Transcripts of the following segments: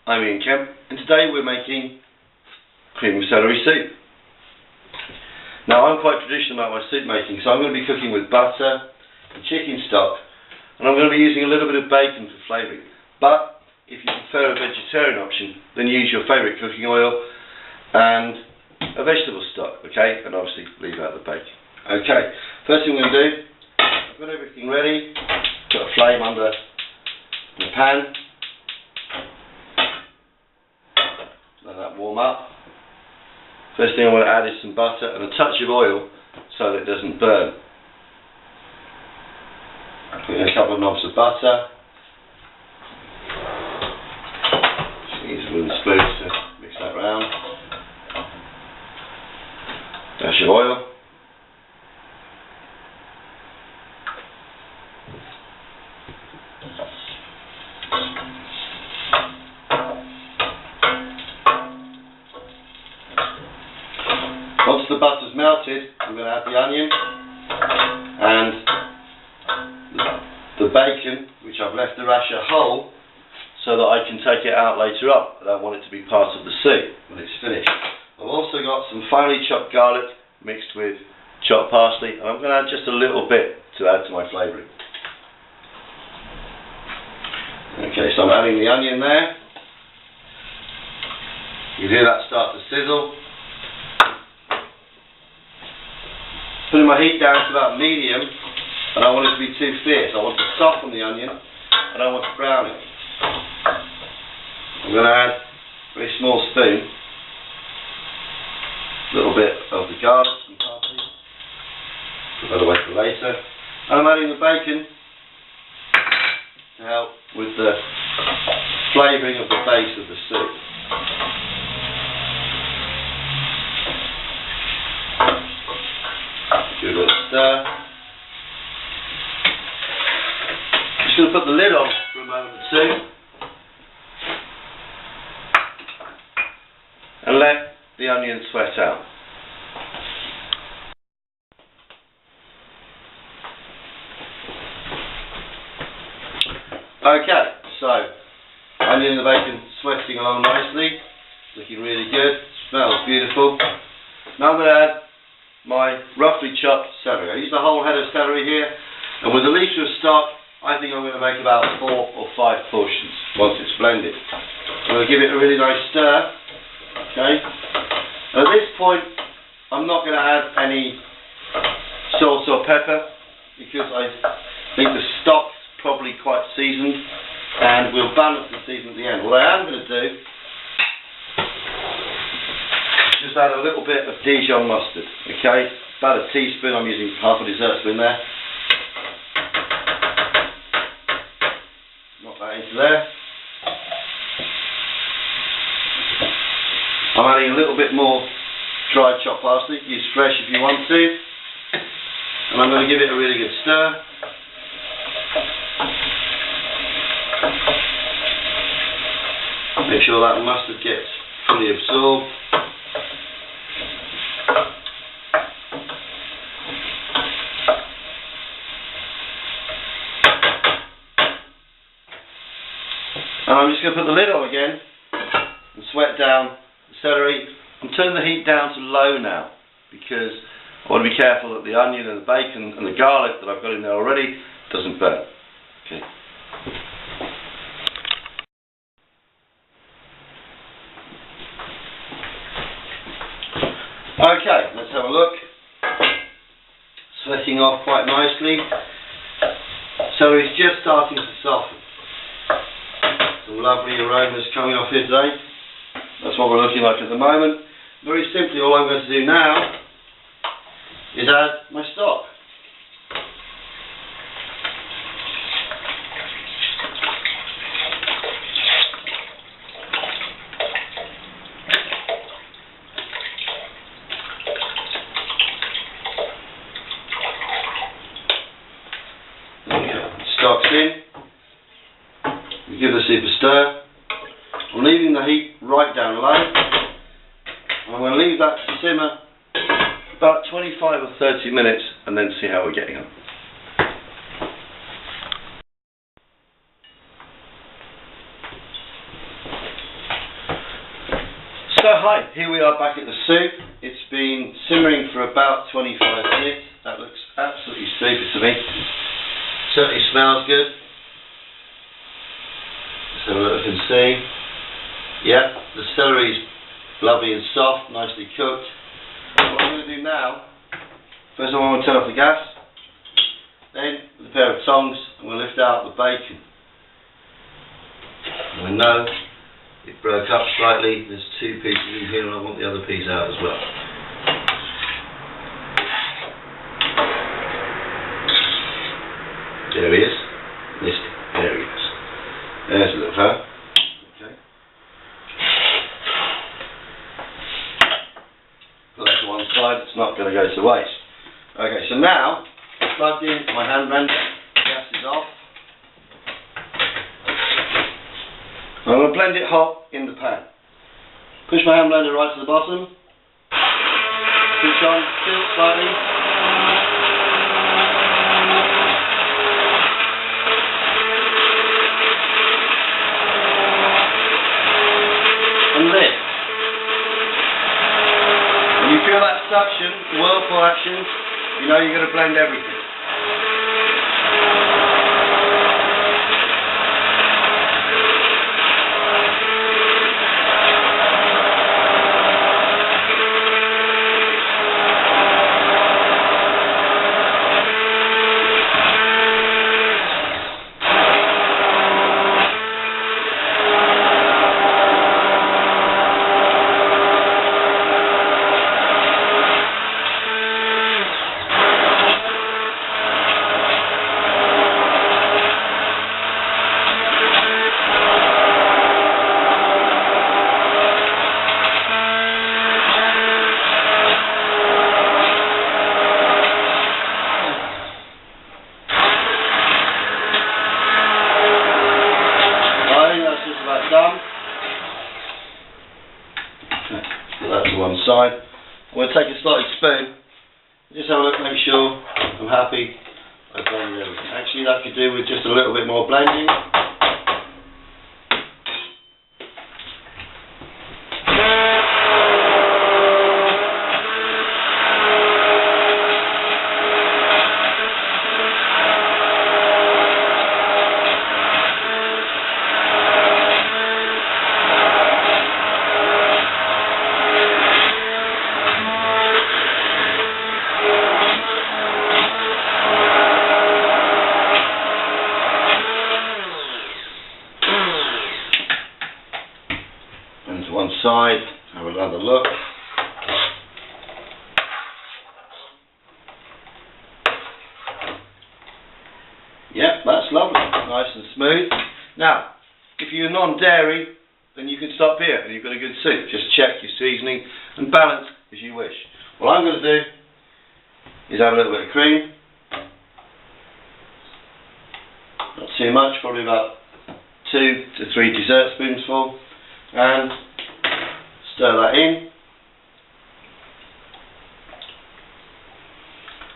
I'm Ian Kemp, and today we're making cream of celery soup. Now I'm quite traditional about my soup making, so I'm going to be cooking with butter and chicken stock, and I'm going to be using a little bit of bacon for flavouring. But if you prefer a vegetarian option, then use your favourite cooking oil and a vegetable stock, okay? And obviously leave out the bacon. Okay, first thing I'm going to do, I've got everything ready, got a flame under the pan. Let that warm up. First thing I want to add is some butter and a touch of oil so that it doesn't burn. Put in a couple of knobs of butter. Just use a wooden spoon to mix that round. Dash of oil. Once the butter's melted, I'm going to add the onion and the bacon, which I've left the rasher whole so that I can take it out later on. I don't want it to be part of the soup when it's finished. I've also got some finely chopped garlic mixed with chopped parsley, and I'm going to add just a little bit to add to my flavouring. Okay, so I'm adding the onion there. You hear that start to sizzle. Putting my heat down to about medium. I don't want it to be too fierce. I want to soften the onion. I don't want to brown it. I'm going to add a very small spoon, a little bit of the garlic and parsley. Put that away for later. And I'm adding the bacon to help with the flavouring of the base of the soup. Give it a little stir. Just going to put the lid on for a moment or two and let the onion sweat out. Okay, so onion and the bacon sweating along nicely, looking really good, smells beautiful. Now I'm going to add my roughly chopped celery. I used a whole head of celery here, and with a litre of stock I think I'm going to make about 4 or 5 portions once it's blended. I'm going to give it a really nice stir. Okay. And at this point I'm not going to add any salt or pepper because I think the stock's probably quite seasoned and we'll balance the season at the end. What I am going to do, just add a little bit of Dijon mustard, okay? About a teaspoon, I'm using half a dessert spoon there. Knock that into there. I'm adding a little bit more dried chopped parsley, use fresh if you want to. And I'm going to give it a really good stir. Make sure that mustard gets fully absorbed. And I'm just going to put the lid on again and sweat down the celery and turn the heat down to low now because I want to be careful that the onion and the bacon and the garlic that I've got in there already doesn't burn. Okay. Okay, let's have a look. Sweating off quite nicely. Celery's just starting to soften. Some lovely aromas coming off here today. That's what we're looking like at the moment. Very simply, all I'm going to do now is add my stock. Stock's in. We give the soup a stir. I'm leaving the heat right down low. I'm going to leave that to simmer about 25 or 30 minutes and then see how we're getting on. hi, here we are back at the soup. It's been simmering for about 25 minutes. That looks absolutely super to me. Certainly smells good. Let's have a look and see. Yeah, the celery's lovely and soft, nicely cooked. What I'm going to do now, first of all I'm going to turn off the gas. Then, with a pair of tongs, I'm going to lift out the bacon. I know it broke up slightly. There's two pieces in here and I want the other piece out as well. There he is. There he is. There's a little fella. Okay. Put that to one side, it's not going to go to waste. Okay, so now, I've plugged in my hand blender. Gas is off. I'm going to blend it hot in the pan. Push my hand blender right to the bottom. Switch on, tilt slightly. And lift. When you feel that suction, the whirlpool action, you know you're going to blend everything. Done. Put that to one side. I'm going to take a slightly spoon. Just have a look, make sure I'm happy. I've done everything. Actually, that could do with just a little bit more blending. To one side, have another look. Yep, that's lovely, nice and smooth. Now, if you're non-dairy, then you can stop here and you've got a good soup. Just check your seasoning and balance as you wish. What I'm going to do is have a little bit of cream. Not too much, probably about 2 to 3 dessert spoonsful. And stir that in,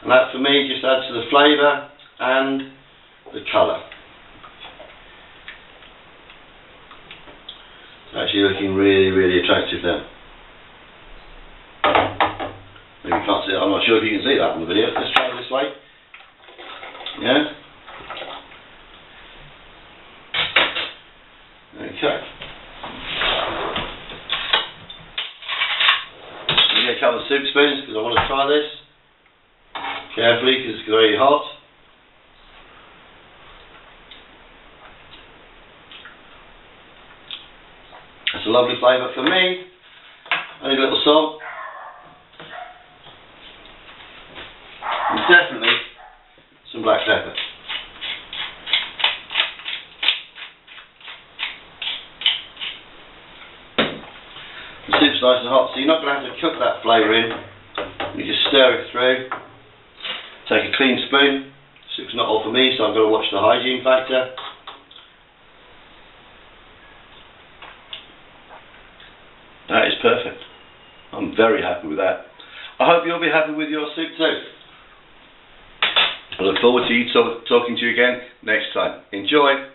and that for me just adds to the flavour and the colour. It's actually looking really attractive now. Maybe you can't see it, I'm not sure if you can see that on the video. Let's try it this way. Yeah? Okay. A couple of soup spoons because I want to try this carefully because it's very hot. That's a lovely flavour for me. Only a little salt. And definitely some black pepper. The soup's nice and hot, so you're not going to have to cook that flavour in. You just stir it through. Take a clean spoon. Soup's not all for me, so I've got to watch the hygiene factor. That is perfect. I'm very happy with that. I hope you'll be happy with your soup too. I look forward to talking to you again next time. Enjoy.